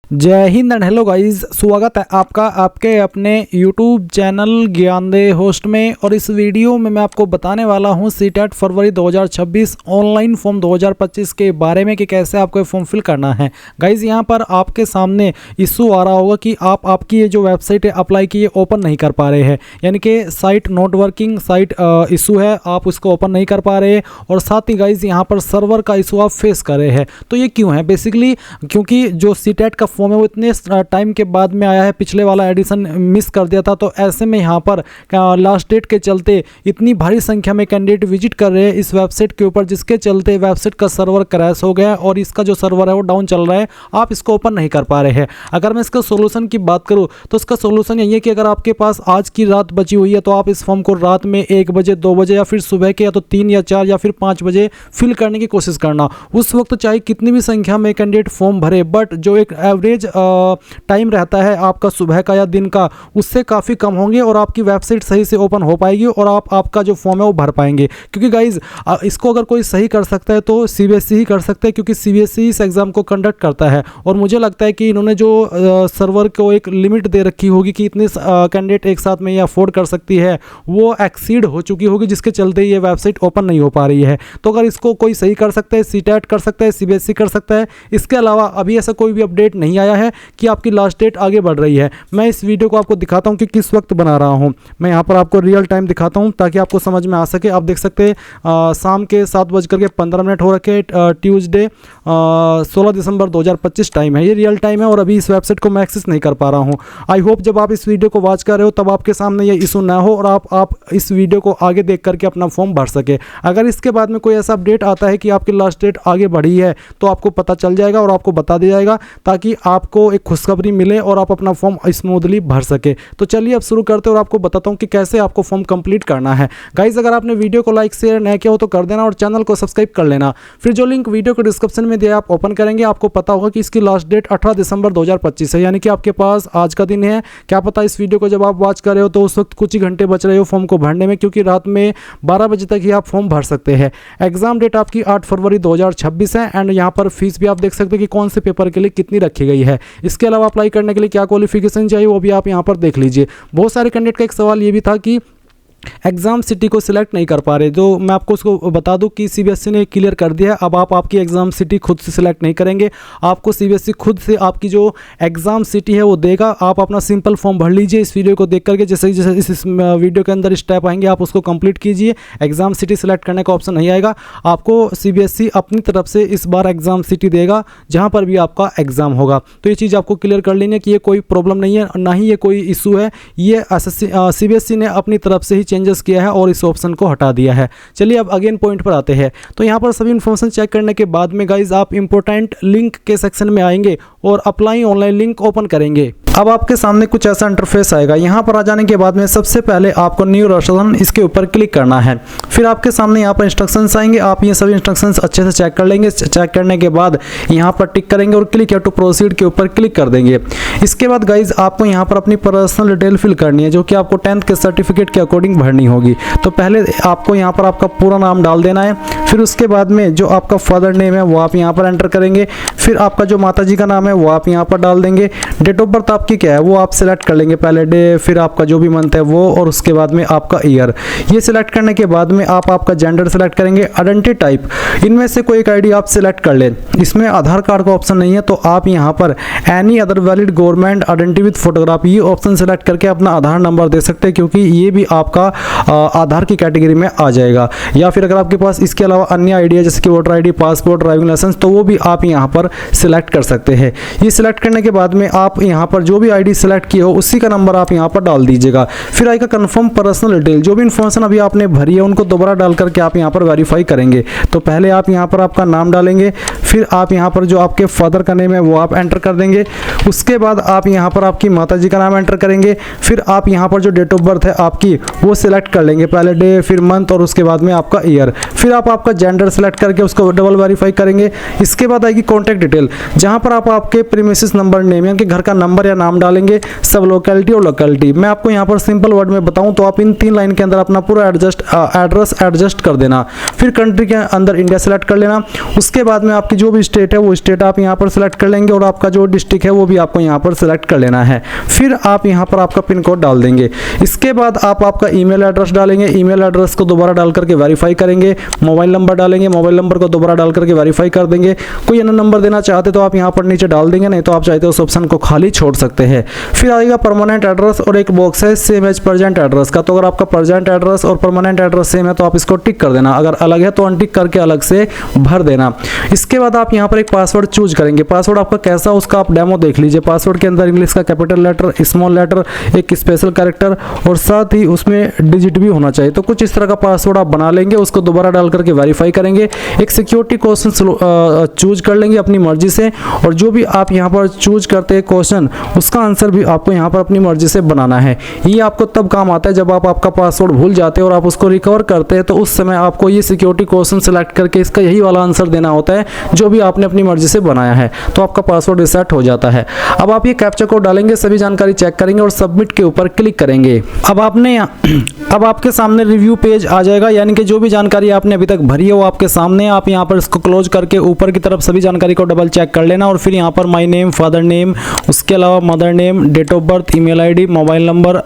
जय Hind and hello guys, स्वागत है आपका आपके अपने YouTube चैनल ज्ञानदेह होस्ट में। और इस वीडियो में मैं आपको बताने वाला हूं सीटेट फरवरी 2026 ऑनलाइन फॉर्म 2025 के बारे में कि कैसे आपको फॉर्म फिल करना है। गाइस यहां पर आपके सामने इशू आ रहा होगा कि आपकी ये जो वेबसाइट है अप्लाई की ओपन नहीं कर पा रहे हैं, यानी कि site not working, site issue है, आप उसको ओपन नहीं कर पा रहे। और साथ ही गाइस यहाँ पर सर्वर का इशू आप फेस कर रहे हैं। तो ये क्यों है? बेसिकली क्योंकि जो सीटेट का फॉर्म है वो इतने टाइम के बाद में आया है, पिछले वाला एडिशन मिस कर दिया था। तो ऐसे में यहाँ पर लास्ट डेट के चलते इतनी भारी संख्या में कैंडिडेट विजिट कर रहे हैं इस वेबसाइट के ऊपर, जिसके चलते वेबसाइट का सर्वर क्रैश हो गया और इसका जो सर्वर है वो डाउन चल रहा है, आप इसको ओपन नहीं कर पा रहे हैं। अगर मैं इसका सोल्यूशन की बात करूँ तो इसका सोल्यूशन यही है कि अगर आपके पास आज की रात बची हुई है तो आप इस फॉर्म को रात में 1 बजे 2 बजे या फिर सुबह के या तो 3 या 4 या फिर 5 बजे फिल करने की कोशिश करना। उस वक्त चाहे कितनी भी संख्या में कैंडिडेट फॉर्म भरे, बट जो एक एवरेज टाइम रहता है आपका सुबह का या दिन का, उससे काफ़ी कम होंगे और आपकी वेबसाइट सही से ओपन हो पाएगी और आपका जो फॉर्म है वो भर पाएंगे। क्योंकि गाइज इसको अगर कोई सही कर सकता है तो सीबीएसई ही कर सकता है, क्योंकि सीबीएसई इस एग्ज़ाम को कंडक्ट करता है। और मुझे लगता है कि इन्होंने जो सर्वर को एक लिमिट दे रखी होगी कि इतने कैंडिडेट एक साथ में ये अफोर्ड कर सकती है, वो एक्सीड हो चुकी होगी, जिसके चलते ये वेबसाइट ओपन नहीं हो पा रही है। तो अगर इसको कोई सही कर सकता है, सीटेट कर सकता है, सीबीएसई कर सकता है। इसके अलावा अभी ऐसा कोई भी अपडेट नहीं आया है कि आपकी लास्ट डेट आगे बढ़ रही है। मैं इस वीडियो को आपको दिखाता हूं कि किस वक्त बना रहा हूं। मैं यहां पर आपको रियल टाइम दिखाता हूं ताकि आपको समझ में आ सके। आप देख सकते हैं शाम के 7:15 हो रखे, ट्यूसडे 16 दिसंबर 2025 टाइम है। ये रियल टाइम है और अभी इस वेबसाइट को मैं एक्सेस नहीं कर पा रहा हूं। आई होप जब आप इस वीडियो को वॉच कर रहे हो तब आपके सामने ये इशू ना हो और आप इस वीडियो को आगे देख करके अपना फॉर्म भर सके। अगर इसके बाद में कोई ऐसा अपडेट आता है कि आपकी लास्ट डेट आगे बढ़ी है तो आपको पता चल जाएगा और आपको बता दिया जाएगा, ताकि आपको एक खुशखबरी मिले और आप अपना फॉर्म स्मूथली भर सके। तो चलिए अब शुरू करते हैं और आपको बताता हूं कि कैसे आपको फॉर्म कंप्लीट करना है। गाइज अगर आपने वीडियो को लाइक शेयर नहीं किया हो तो कर देना और चैनल को सब्सक्राइब कर लेना। फिर जो लिंक वीडियो को डिस्क्रिप्शन में दिया आप ओपन करेंगे, आपको पता होगा कि इसकी लास्ट डेट 18 दिसंबर 2025 है, यानी कि आपके पास आज का दिन है। क्या पता इस वीडियो को जब आप वॉच कर रहे हो तो उस वक्त कुछ ही घंटे बच रहे हो फॉर्म को भरने में, क्योंकि रात में 12 बजे तक ही आप फॉर्म भर सकते हैं। एग्जाम डेट आपकी 8 फरवरी 2026 है एंड यहाँ पर फीस भी आप देख सकते हैं कि कौन से पेपर के लिए कितनी रखी गई है। इसके अलावा अप्लाई करने के लिए क्या क्वालिफिकेशन चाहिए वो भी आप यहाँ पर देख लीजिए। बहुत सारे कैंडिडेट का एक सवाल ये भी था कि एग्ज़ाम सिटी को सिलेक्ट नहीं कर पा रहे। जो मैं आपको उसको बता दूं कि सीबीएसई ने क्लियर कर दिया है, अब आप आपकी एग्ज़ाम सिटी खुद से सिलेक्ट नहीं करेंगे। आपको सीबीएसई खुद से आपकी जो एग्ज़ाम सिटी है वो देगा। आप अपना सिंपल फॉर्म भर लीजिए इस वीडियो को देख करके। जैसे जैसे इस वीडियो के अंदर स्टेप आएंगे आप उसको कंप्लीट कीजिए। एग्ज़ाम सिटी सिलेक्ट करने का ऑप्शन नहीं आएगा, आपको सीबीएसई अपनी तरफ से इस बार एग्ज़ाम सिटी देगा जहाँ पर भी आपका एग्ज़ाम होगा। तो ये चीज़ आपको क्लियर कर लेनी है कि ये कोई प्रॉब्लम नहीं है, ना ही ये कोई इशू है। ये सीबीएसई ने अपनी तरफ से ही चेंजेस किया है और इस ऑप्शन को हटा दिया है। चलिए अब अगेन पॉइंट पर आते हैं। तो यहाँ पर सभी इन्फॉर्मेशन चेक करने के बाद में गाइज आप इंपॉर्टेंट लिंक के सेक्शन में आएंगे और अप्लाई ऑनलाइन लिंक ओपन करेंगे। अब आपके सामने कुछ ऐसा इंटरफेस आएगा। यहाँ पर आ जाने के बाद में सबसे पहले आपको न्यू रजिस्ट्रेशन इसके ऊपर क्लिक करना है। फिर आपके सामने यहाँ पर इंस्ट्रक्शंस आएंगे, आप ये सभी इंस्ट्रक्शंस अच्छे से चेक कर लेंगे। चेक करने के बाद यहाँ पर टिक करेंगे और क्लिक या टू प्रोसीड के ऊपर क्लिक कर देंगे। इसके बाद गाइज आपको यहाँ पर अपनी पर्सनल डिटेल फिल करनी है, जो कि आपको 10th के सर्टिफिकेट के अकॉर्डिंग भरनी होगी। तो पहले आपको यहाँ पर आपका पूरा नाम डाल देना है। फिर उसके बाद में जो आपका फादर नेम है वो आप यहाँ पर एंटर करेंगे। फिर आपका जो माता जी का नाम है वो आप यहाँ पर डाल देंगे। डेट ऑफ बर्थ आपकी क्या है वो आप सिलेक्ट कर लेंगे, पहले डे, फिर आपका जो भी मंथ है वो, और उसके बाद में आपका ईयर। ये सिलेक्ट करने के बाद में आप आपका जेंडर सिलेक्ट करेंगे। आइडेंटिटी टाइप इनमें से कोई एक आईडी आप सिलेक्ट कर लें। इसमें आधार कार्ड का ऑप्शन नहीं है तो आप यहाँ पर any other valid government identity with photograph ये ऑप्शन सिलेक्ट करके अपना आधार नंबर दे सकते हैं, क्योंकि ये भी आपका आधार की कैटेगरी में आ जाएगा। या फिर अगर आपके पास इसके अलावा अन्य आईडी है जैसे कि voter ID, passport, driving licence, तो वो भी आप यहाँ पर सिलेक्ट कर सकते हैं। ये सिलेक्ट करने के बाद में आप यहाँ पर जो भी आईडी सिलेक्ट किए हो उसी का नंबर आप यहाँ पर डाल दीजिएगा। फिर आएगा कंफर्म पर्सनल डिटेल। जो भी इन्फॉर्मेशन अभी आपने भरी है उनको दोबारा डाल करके आप यहाँ पर वेरीफाई करेंगे। तो पहले आप यहाँ पर आपका नाम डालेंगे, फिर आप यहाँ पर जो आपके फादर का नेम है वो आप एंटर कर देंगे। उसके बाद आप यहाँ पर आपकी माता जी का नाम एंटर करेंगे। फिर आप यहाँ पर जो डेट ऑफ बर्थ है आपकी वो सिलेक्ट कर लेंगे, पहले डे फिर मंथ और उसके बाद में आपका ईयर। फिर आप आपका जेंडर सेलेक्ट करके उसको डबल वेरीफाई करेंगे। इसके बाद आएगी कॉन्टैक्ट डिटेल, जहाँ पर आप आपके प्रीमिसेस नंबर नेम यानी कि घर का नंबर या नाम डालेंगे, सब लोकेलिटी और लोकेलिटी। मैं आपको यहाँ पर सिंपल वर्ड में बताऊँ तो आप इन 3 लाइन के अंदर अपना पूरा एड्रेस एडजस्ट कर देना। फिर कंट्री के अंदर इंडिया सेलेक्ट कर लेना। उसके बाद में आपकी जो भी स्टेट है वो स्टेट आप यहाँ पर सेलेक्ट कर लेंगे और आपका जो डिस्ट्रिक्ट है वो भी आपको यहाँ पर सेलेक्ट कर लेना है। फिर आप यहाँ पर आपका पिन कोड डाल देंगे। इसके बाद आप आपका ईमेल एड्रेस डालेंगे, ईमेल एड्रेस को दोबारा डाल करके वेरीफाई करेंगे। मोबाइल नंबर डालेंगे, मोबाइल नंबर को दोबारा डाल करके वेरीफाई कर देंगे। कोई अन्य नंबर देना चाहते तो आप यहाँ पर नीचे डाल देंगे, नहीं तो आप चाहते उस ऑप्शन को खाली छोड़ सकते हैं। फिर आएगा परमानेंट एड्रेस और एक बॉक्स है सेम एज प्रेजेंट एड्रेस का। तो अगर आपका प्रेजेंट एड्रेस और परमानेंट एड्रेस सेम है तो आप इसको टिक कर देना, अगर अलग है तो अनटिक करके अलग से भर देना। इसके बाद आप यहाँ पर एक पासवर्ड चूज करेंगे। पासवर्ड आपका कैसा उसका आप डेमो देख लीजिए। पासवर्ड के अंदर इंग्लिश का कैपिटल लेटर, स्मॉल लेटर, एक स्पेशल कैरेक्टर और साथ ही उसमें डिजिट भी होना चाहिए। तो कुछ इस तरह का पासवर्ड आप बना लेंगे, उसको दोबारा डाल करके वेरीफाई करेंगे। एक सिक्योरिटी क्वेश्चन चूज कर लेंगे अपनी मर्जी से, और जो भी आप यहाँ पर चूज करते हैं क्वेश्चन उसका आंसर भी आपको यहाँ पर अपनी मर्जी से बनाना है। ये आपको तब काम आता है जब आप आपका पासवर्ड भूल जाते हैं और आप उसको रिकवर करते हैं, तो उस समय आपको ये सिक्योरिटी क्वेश्चन सेलेक्ट करके इसका यही वाला आंसर देना होता है जो भी आपने अपनी मर्जी से बनाया है, तो आपका पासवर्ड रिसेट हो जाता है। अब आप ये कैप्चा कोड डालेंगे, सभी जानकारी चेक करेंगे और सबमिट के ऊपर क्लिक करेंगे। अब आपके सामने रिव्यू पेज आ जाएगा, यानी कि जो भी जानकारी आपने अभी तक भरी है वो आपके सामने। आप यहाँ पर इसको क्लोज करके ऊपर की तरफ सभी जानकारी को डबल चेक कर लेना और फिर यहाँ पर माय नेम, फादर नेम, उसके अलावा mother name, date of birth, email ID, mobile number,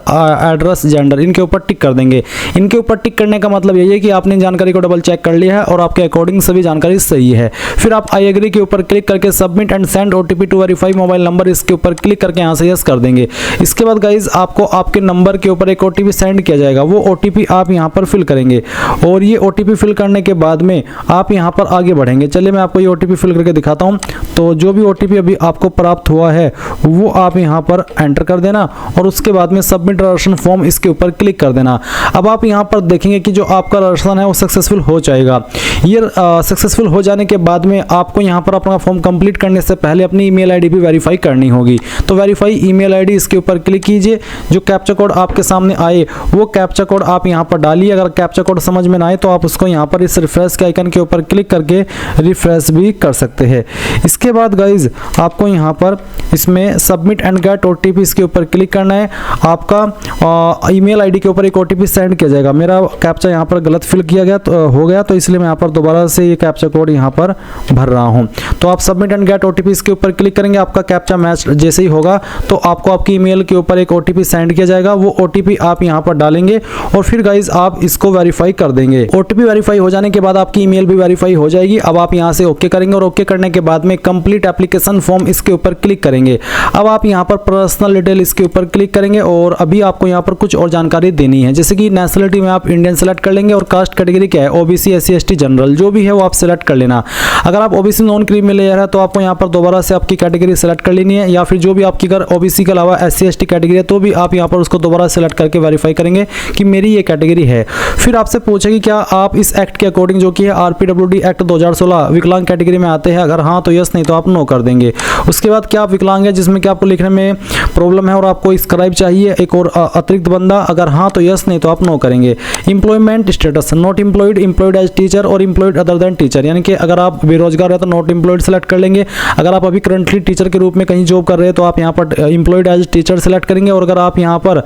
address, gender, इनके ऊपर टिक कर देंगे। इनके ऊपर टिक करने का मतलब यही है कि आपने जानकारी को डबल चेक कर लिया है और आपके अकॉर्डिंग सभी जानकारी सही है। फिर आप आई एग्री के ऊपर क्लिक करके submit and send OTP to verify mobile number, इसके ऊपर क्लिक करके यहाँ से यस कर देंगे। इसके बाद गाइज आपको आपके नंबर के ऊपर एक ओटीपी सेंड किया जाएगा, वो ओटीपी आप यहाँ पर फिल करेंगे और ये ओटीपी फिल करने के बाद में आप यहाँ पर आगे बढ़ेंगे। चलिए मैं आपको ये ओटीपी फिल करके दिखाता हूँ। तो जो भी ओटीपी अभी आपको प्राप्त हुआ है वो आप यहाँ पर एंटर कर देना और उसके बाद में सबमिट रजिस्ट्रेशन फॉर्म, इसके ऊपर क्लिक कर देना। अब आप यहाँ पर देखेंगे कि जो आपका रजिस्ट्रेशन है वो सक्सेसफुल हो जाएगा। ये सक्सेसफुल हो जाने के बाद में आपको यहाँ पर अपना फॉर्म कंप्लीट करने से पहले अपनी ईमेल आईडी भी वेरीफाई करनी होगी। तो वेरीफाई ईमेल आईडी, इसके ऊपर क्लिक कीजिए। जो कैप्चा कोड आपके सामने आए वो कैप्चा कोड आप यहाँ पर डालिए। अगर कैप्चा कोड समझ में ना आए तो आप उसको यहाँ पर इस रिफ्रेश के आइकन के ऊपर क्लिक करके रिफ्रेश भी कर सकते हैं। इसके बाद गाइज आपको यहाँ पर इसमें सबमिट एंड गेट ओटीपी, इसके ऊपर क्लिक करना है। आपका ईमेल आईडी के ऊपर एक ओटीपी सेंड किया जाएगा। मेरा कैप्चा यहाँ पर गलत फिल किया गया तो हो गया, तो इसलिए मैं यहाँ पर दोबारा से ये कैप्चा कोड यहाँ पर भर रहा हूँ। तो आप सबमिट एंड गेट ओटीपी इसके ऊपर क्लिक करेंगे। आपका कैप्चा मैच जैसे ही होगा तो आपको आपकी ईमेल के ऊपर एक ओटीपी सेंड किया जाएगा। वो ओटीपी आप यहाँ पर डालेंगे और फिर गाइज आप इसको वेरीफाई कर देंगे। ओटीपी वेरीफाई हो जाने के बाद आपकी ईमेल भी वेरीफाई हो जाएगी। अब आप यहाँ से ओके करेंगे और ओके करने के बाद में कंप्लीट एप्लीकेशन फॉर्म, इसके ऊपर क्लिक करेंगे। अब आप यहाँ पर पर्सनल डिटेल, इसके ऊपर क्लिक करेंगे और अभी आपको यहाँ पर कुछ और जानकारी देनी है, जैसे कि नेशनलिटी में आप इंडियन सेलेक्ट कर लेंगे और कास्ट कैटेगरी क्या है, ओबीसी, एससी, एसटी, जनरल, जो भी है वो आप सेलेक्ट कर लेना। अगर आप ओबीसी नॉन क्रीमी लेयर है तो आपको यहाँ पर दोबारा से आपकी कैटेगरी सेलेक्ट कर लेनी है, या फिर जो भी आपकी अगर ओबीसी के अलावा एससी, एसटी कैटेगरी है तो भी आप यहाँ पर उसको दोबारा सेलेक्ट करके वेरीफाई करेंगे कि मेरी ये कैटेगरी है। फिर आपसे पूछेगी क्या आप इस एक्ट के अकॉर्डिंग, जो कि है आरपीडब्ल्यूडी एक्ट 2016, विकलांग कैटेगरी में आते हैं। अगर हाँ तो यस, नहीं तो आप नो कर देंगे। उसके बाद क्या आप विकलांग है जिसमें कि आपको लिखने में प्रॉब्लम है और आपको स्क्राइब चाहिए एक और अतिरिक्त बंदा, अगर हाँ तो यस, नहीं तो आप नो करेंगे। Employment status, not employed, employed as teacher और एम्प्लॉयड अदर देन टीचर, यानी कि अगर आप बेरोजगार है तो नॉट एम्प्लॉयड सेलेक्ट कर लेंगे। अगर आप अभी करंटली टीचर के रूप में कहीं जॉब कर रहे हैं तो आप यहाँ पर एम्प्लॉयड एज टीचर सेलेक्ट करेंगे। और अगर आप यहाँ पर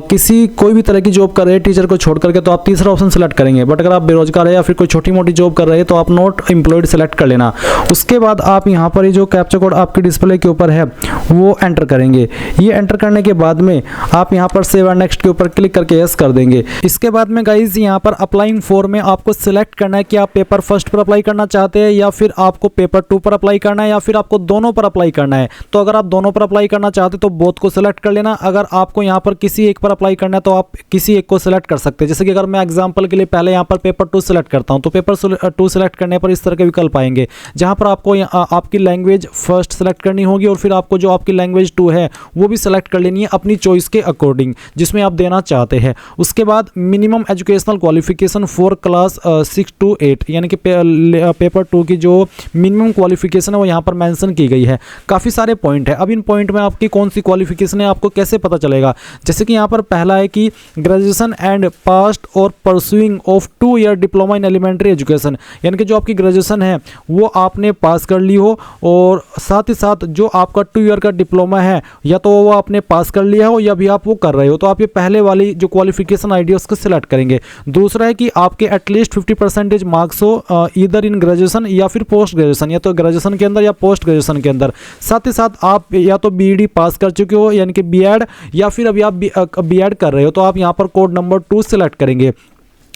किसी कोई भी तरह की जॉब कर रहे हैं टीचर को छोड़ करके तो आप तीसरा ऑप्शन सेलेक्ट करेंगे। बट अगर आप बेरोजगार है या फिर कोई छोटी मोटी जॉब कर रहे हैं तो आप नॉट एम्प्लॉयड सेलेक्ट कर लेना। उसके बाद आप यहाँ पर ये जो कैप्चा कोड आपके डिस्प्ले के ऊपर है वो एंटर करेंगे। ये एंटर करने के बाद में आप यहाँ पर सेव एंड नेक्स्ट के ऊपर क्लिक करके यस कर देंगे। इसके बाद में गाइज यहाँ पर अप्लाइंग फॉर में आपको सिलेक्ट करना है कि आप पेपर फर्स्ट पर अप्लाई करना चाहते हैं या फिर आपको पेपर 2 पर अप्लाई करना है या फिर आपको दोनों पर अप्लाई करना है। तो अगर आप दोनों पर अप्लाई करना चाहते तो बोथ को सिलेक्ट कर लेना। अगर आपको यहाँ पर किसी एक पर अप्लाई करना है तो आप किसी एक को सिलेक्ट कर सकते हैं। जैसे कि अगर मैं एग्जांपल के लिए पहले यहाँ पर पेपर 2 सिलेक्ट करता हूँ तो पेपर 2 सिलेक्ट करने पर इस तरह के विकल्प आएंगे जहाँ पर आपको आपकी लैंग्वेज फर्स्ट सेलेक्ट करनी होगी और फिर आपको जो आपकी लैंग्वेज 2 है वो भी सिलेक्ट कर लेनी है अपनी चॉइस के अकॉर्डिंग जिसमें आप देना चाहते हैं। उसके बाद minimum educational qualification for class 6 to 8, यानी कि पेपर 2 की जो मिनिमम क्वालिफिकेशन है वो यहाँ पर मेंशन की गई है। काफ़ी सारे पॉइंट पॉइंट है। अब इन पॉइंट में आपकी कौन सी क्वालिफिकेशन है आपको कैसे पता चलेगा? जैसे कि यहाँ पर पहला है कि ग्रेजुएशन एंड पास्ट और pursuing of 2 year diploma in elementary education, यानी कि जो आपकी ग्रेजुएशन है वो आपने पास कर ली हो और साथ ही साथ जो आपका 2 ईयर का डिप्लोमा है या तो वो आपने पास कर लिया हो या भी आप वो कर रहे हो, तो आप ये पहले वाली जो क्वालिफिकेशन आईडी है उसको सिलेक्ट करेंगे। दूसरा है कि आपके एटलीस्ट 50% मार्क्स हो इधर इन ग्रेजुएशन या फिर पोस्ट ग्रेजुएशन, या तो ग्रेजुएशन के अंदर या पोस्ट ग्रेजुएशन के अंदर। साथ ही साथ आप या तो बीईडी पास कर चुके हो यानी कि बीएड, या फिर अभी आप बीएड कर रहे हो, तो आप यहाँ पर कोड नंबर 2 सिलेक्ट करेंगे।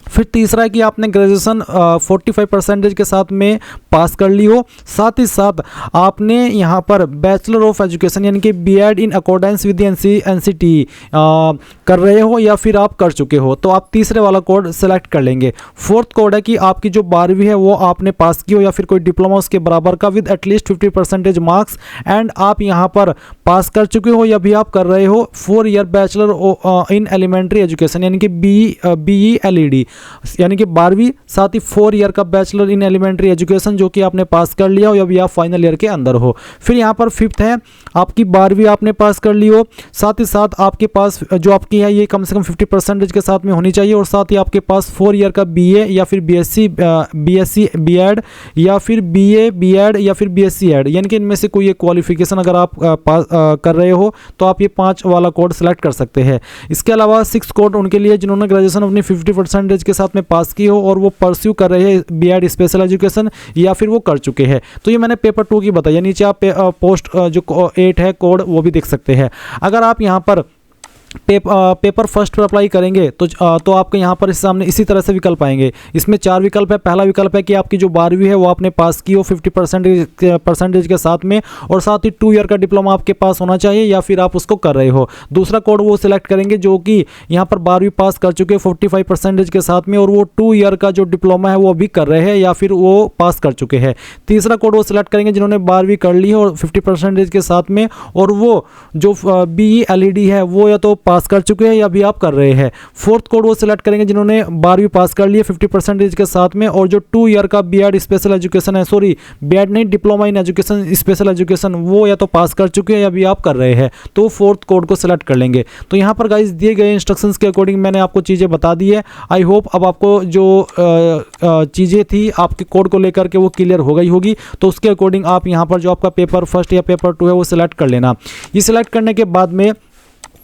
फिर तीसरा है कि आपने ग्रेजुएशन 45% के साथ में पास कर ली हो, साथ ही साथ आपने यहाँ पर बैचलर ऑफ एजुकेशन यानी कि BEd in accordance with NCT कर रहे हो या फिर आप कर चुके हो, तो आप तीसरे वाला कोड सेलेक्ट कर लेंगे। फोर्थ कोड है कि आपकी जो 12वीं है वो आपने पास की हो या फिर कोई डिप्लोमा उसके बराबर का विद एटलीस्ट 50% मार्क्स एंड आप यहाँ पर पास कर चुके हो या भी आप कर रहे हो 4 year bachelor in elementary education यानी कि BELED, यानी कि 12वीं साथ ही 4 ईयर का बैचलर इन एलिमेंट्री एजुकेशन जो कि आपने पास कर लिया हो या भी आप फाइनल ईयर के अंदर हो। फिर यहाँ पर फिफ्थ है आपकी 12वीं आपने पास कर ली हो, साथ ही साथ आपके पास जो आपकी है ये कम से कम 50% के साथ में होनी चाहिए और साथ ही आपके पास 4 ईयर का BA या फिर BSc BEd या फिर BA BEd या फिर BSc ED, यानी कि इनमें से कोई एक क्वालिफिकेशन अगर आप पास कर रहे हो तो आप ये 5 वाला कोड सेलेक्ट कर सकते हैं। इसके अलावा 6 कोड उनके लिए जिन्होंने ग्रेजुएशन अपनी 50% के साथ में पास की हो और वो परस्यू कर रहे हैं बीएड स्पेशल एजुकेशन या फिर वो कर चुके हैं। तो ये मैंने पेपर 2 की बताई, नीचे आप पोस्ट जो 8 है कोड वो भी देख सकते हैं। अगर आप यहाँ पर पेपर फर्स्ट पर अप्लाई करेंगे तो आपके यहाँ पर इस सामने इसी तरह से विकल्प आएंगे। इसमें 4 विकल्प है। पहला विकल्प है कि आपकी जो 12वीं है वो आपने पास की हो 50% के साथ में और साथ ही 2 ईयर का डिप्लोमा आपके पास होना चाहिए या फिर आप उसको कर रहे हो। दूसरा कोड वो सिलेक्ट करेंगे जो कि यहाँ पर 12वीं पास कर चुके 45% के साथ में और वो 2 ईयर का जो डिप्लोमा है वो अभी कर रहे हैं या फिर वो पास कर चुके हैं। तीसरा कोड वो सिलेक्ट करेंगे जिन्होंने 12वीं कर ली है और 50% के साथ में और वो जो BELED है वो या तो पास कर चुके हैं या भी आप कर रहे हैं। फोर्थ कोड वो सिलेक्ट करेंगे जिन्होंने 12वीं पास कर लिए 50% के साथ में और जो 2 ईयर का बीएड स्पेशल एजुकेशन है, सॉरी बीएड नहीं, diploma in education special education, वो या तो पास कर चुके हैं या भी आप कर रहे हैं, तो फोर्थ कोड को सिलेक्ट कर लेंगे। तो यहाँ पर गाइस दिए गए इंस्ट्रक्शंस के अकॉर्डिंग मैंने आपको चीज़ें बता दी है। आई होप अब आपको जो चीज़ें थी आपके कोड को लेकर के वो क्लियर हो गई होगी। तो उसके अकॉर्डिंग आप यहाँ पर जो आपका पेपर फर्स्ट या पेपर 2 है वो सिलेक्ट कर लेना। ये सिलेक्ट करने के बाद में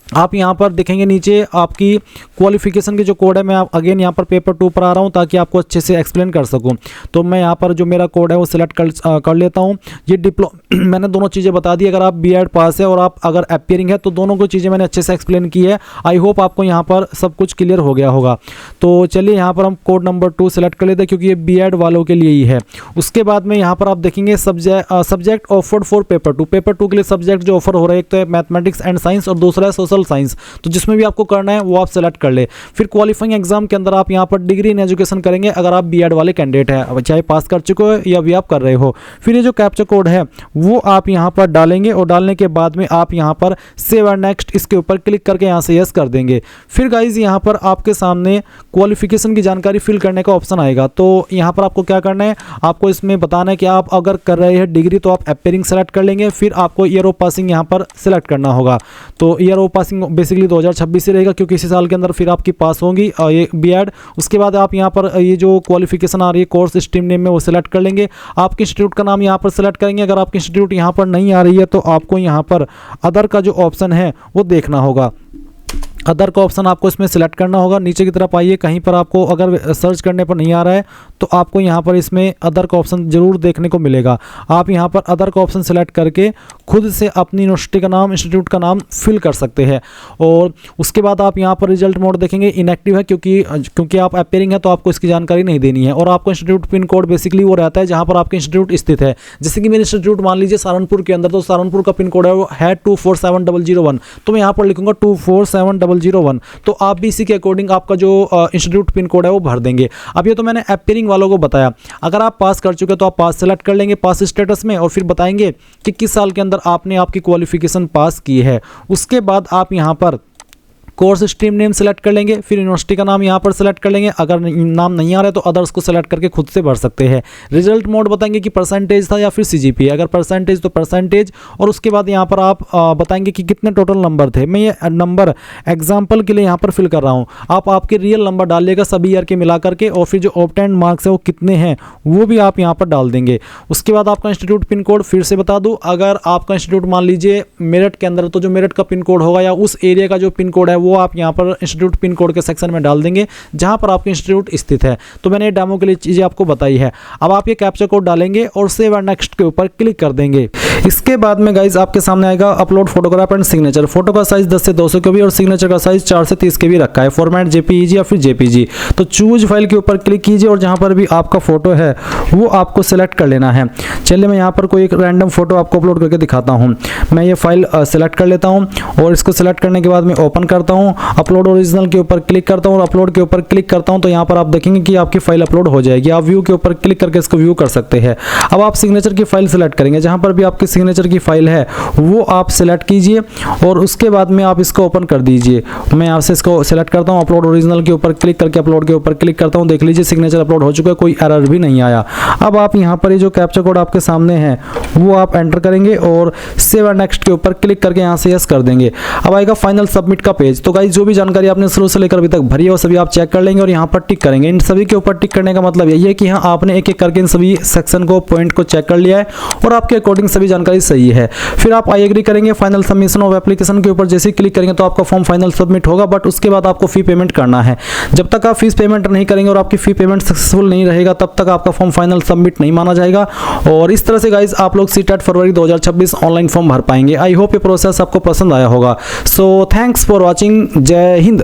आप यहाँ पर देखेंगे नीचे आपकी क्वालिफिकेशन के जो कोड है, मैं आप अगेन यहाँ पर पेपर 2 पर आ रहा हूँ ताकि आपको अच्छे से एक्सप्लेन कर सकूँ। तो मैं यहाँ पर जो मेरा कोड है वो सिलेक्ट कर लेता हूँ। ये मैंने दोनों चीज़ें बता दी। अगर आप बीएड पास है और आप अगर अपीयरिंग है तो दोनों को चीज़ें मैंने अच्छे से एक्सप्लेन की है। आई होप आपको यहाँ पर सब कुछ क्लियर हो गया होगा। तो चलिए यहाँ पर हम कोड नंबर 2 सिलेक्ट कर लेते हैं क्योंकि ये बीएड वालों के लिए ही है। उसके बाद में यहाँ पर आप देखेंगे subject offered for paper 2। Paper 2 के लिए सब्जेक्ट जो ऑफर हो रहा है एक तो है मैथमेटिक्स एंड साइंस और दूसरा है सोशल साइंस। तो जिसमें भी आपको करना है वो आप सेलेक्ट कर ले। फिर क्वालिफाइंग एग्जाम के अंदर आप यहाँ पर डिग्री इन एजुकेशन करेंगे अगर आप बीएड वाले कैंडिडेट हैं, चाहे पास कर चुके हो या भी आप कर रहे हो। फिर ये जो कैप्चा कोड है वो आप यहाँ पर डालेंगे और डालने के बाद में आप यहाँ पर सेव एंड नेक्स्ट इसके ऊपर क्लिक करके यहाँ से यस कर देंगे। फिर गाइज यहाँ पर आपके सामने क्वालिफिकेशन की जानकारी फिल करने का ऑप्शन आएगा। तो यहाँ पर आपको क्या करना है, आपको इसमें बताना है कि आप अगर कर रहे हैं डिग्री तो आप अपीयरिंग सेलेक्ट कर लेंगे। फिर आपको ईयर ऑफ पासिंग यहाँ पर सिलेक्ट करना होगा। तो ईयर ऑफ पासिंग बेसिकली 2026 से रहेगा क्योंकि इसी साल के अंदर फिर आपकी पास होंगी ये बीएड। उसके बाद आप यहाँ पर ये जो क्वालिफिकेशन आ रही है कोर्स स्ट्रीम नेम में वो सिलेक्ट कर लेंगे। आपके इंस्टीट्यूट का नाम यहाँ पर सिलेक्ट करेंगे। अगर आपकी इंस्टीट्यूट यहाँ पर नहीं आ रही है तो आपको यहाँ पर अदर का जो ऑप्शन है वो देखना होगा। अदर का ऑप्शन आपको इसमें सिलेक्ट करना होगा। नीचे की तरफ आइए, कहीं पर आपको अगर सर्च करने पर नहीं आ रहा है तो आपको यहाँ पर इसमें अदर का ऑप्शन ज़रूर देखने को मिलेगा। आप यहाँ पर अदर का ऑप्शन सिलेक्ट करके खुद से अपनी यूनिवर्सिटी का नाम, इंस्टीट्यूट का नाम फिल कर सकते हैं। और उसके बाद आप यहाँ पर रिजल्ट मोड देखेंगे इनएक्टिव है क्योंकि आप अपीयरिंग है तो आपको इसकी जानकारी नहीं देनी है। और आपको इंस्टीट्यूट पिन कोड बेसिकली वो रहता है जहाँ पर आपका इंस्टीट्यूट स्थित है। जैसे कि मेरे इंस्टीट्यूट मान लीजिए सहारनपुर के अंदर, तो सहारनपुर का पिन कोड है वो है 247001। तो मैं यहाँ पर लिखूंगा 247001। तो आप भी इसी के अकॉर्डिंग आपका जो इंस्टीट्यूट पिन कोड है वो भर देंगे। अब ये तो मैंने अपीयरिंग वालों को बताया। अगर आप पास कर चुके तो आप पास सेलेक्ट कर लेंगे पास स्टेटस में और फिर बताएंगे कि किस साल के अंदर आपने आपकी क्वालिफिकेशन पास की है। उसके बाद आप यहाँ पर कोर्स स्ट्रीम नेम सेलेक्ट कर लेंगे, फिर यूनिवर्सिटी का नाम यहाँ पर सेलेक्ट कर लेंगे। अगर नाम नहीं आ रहा है तो अदर्स को सेलेक्ट करके खुद से भर सकते हैं। रिजल्ट मोड बताएंगे कि परसेंटेज था या फिर CGPA, अगर परसेंटेज तो परसेंटेज, और उसके बाद यहाँ पर आप बताएंगे कि कितने टोटल नंबर थे। मैं ये नंबर एग्जाम्पल के लिए यहाँ पर फिल कर रहा हूँ, आप आपके रियल नंबर डालिएगा सभी ईयर के मिला करके, और फिर जो ऑब्टेन्ड मार्क्स है वो कितने हैं वो भी आप यहाँ पर डाल देंगे। उसके बाद आपका इंस्टीट्यूट पिन कोड फिर से बता दूँ, अगर आपका इंस्टीट्यूट मान लीजिए मेरठ के अंदर, तो जो मेरठ का पिन कोड होगा या उस एरिया का जो पिन कोड है वो आप यहाँ पर इंस्टीट्यूट पिन कोड के सेक्शन में डाल देंगे जहाँ पर आपका इंस्टीट्यूट स्थित है। तो मैंने डेमो के लिए चीज़ें आपको बताई है। अब आप ये कैप्चा कोड डालेंगे और सेव एंड नेक्स्ट के ऊपर क्लिक कर देंगे। इसके बाद में गाइज आपके सामने आएगा upload photograph and signature. Photo का साइज 10 से 200 KB और सिग्नेचर का साइज 4 से 30 KB रखा है। फॉर्मेट JPEG या फिर JPG। तो चूज फाइल के ऊपर क्लिक कीजिए और जहाँ पर भी आपका फोटो है वो आपको सेलेक्ट कर लेना है। चलिए मैं यहाँ पर कोई एक रैंडम फोटो आपको अपलोड करके दिखाता हूँ। मैं ये फाइल सेलेक्ट कर लेता हूँ और इसको सेलेक्ट करने के बाद मैं ओपन करता हूँ, अपलोड ओरिजिनल के ऊपर क्लिक करता हूँ और अपलोड के ऊपर क्लिक करता हूँ। तो यहाँ पर आप देखेंगे कि आपकी फाइल अपलोड हो जाएगी। आप व्यू के ऊपर क्लिक करके इसको व्यू कर सकते हैं। अब आप सिग्नेचर की फाइल सेलेक्ट करेंगे, जहाँ पर भी आपकी सिग्नेचर की फाइल है वो आप सेलेक्ट कीजिए और उसके बाद में आप इसको ओपन कर दीजिए। मैं यहाँ से इसको सेलेक्ट करता हूँ, अपलोड ओरिजिनल के ऊपर क्लिक करके अपलोड के ऊपर क्लिक करता हूँ। देख लीजिए सिग्नेचर अपलोड हो चुका है, कोई एरर भी नहीं आया। अब आप यहाँ पर ये जो कैप्चा कोड आपके सामने है वो आप एंटर करेंगे और सेव एंड नेक्स्ट के ऊपर क्लिक करके यहाँ से यस कर देंगे। अब आएगा फाइनल सबमिट का पेज। तो गाइस जो भी जानकारी आपने शुरू से लेकर अभी तक भरी है वो सभी आप चेक कर लेंगे और यहाँ पर टिक करेंगे। इन सभी के ऊपर टिक करने का मतलब यही है कि हाँ आपने एक एक करके इन सभी सेक्शन को, पॉइंट को चेक कर लिया है और आपके अकॉर्डिंग सभी जानकारी सही है। फिर आप आई एग्री करेंगे। फाइनल सबमिशन ऑफ एप्लीकेशन के ऊपर जैसे ही क्लिक करेंगे तो आपका फॉर्म फाइनल सबमिट होगा, बट उसके बाद आपको फी पेमेंट करना है। जब तक आप फीस पेमेंट नहीं करेंगे और आपकी फी पेमेंट सक्सेसफुल नहीं रहेगा तब तक आपका फॉर्म फाइनल सबमिट नहीं माना जाएगा। और इस तरह से गाइज आप लोग CTET फरवरी 2026 ऑनलाइन फॉर्म भर पाएंगे। आई होप ये प्रोसेस आपको पसंद आया होगा। So thanks for watching. जय हिंद।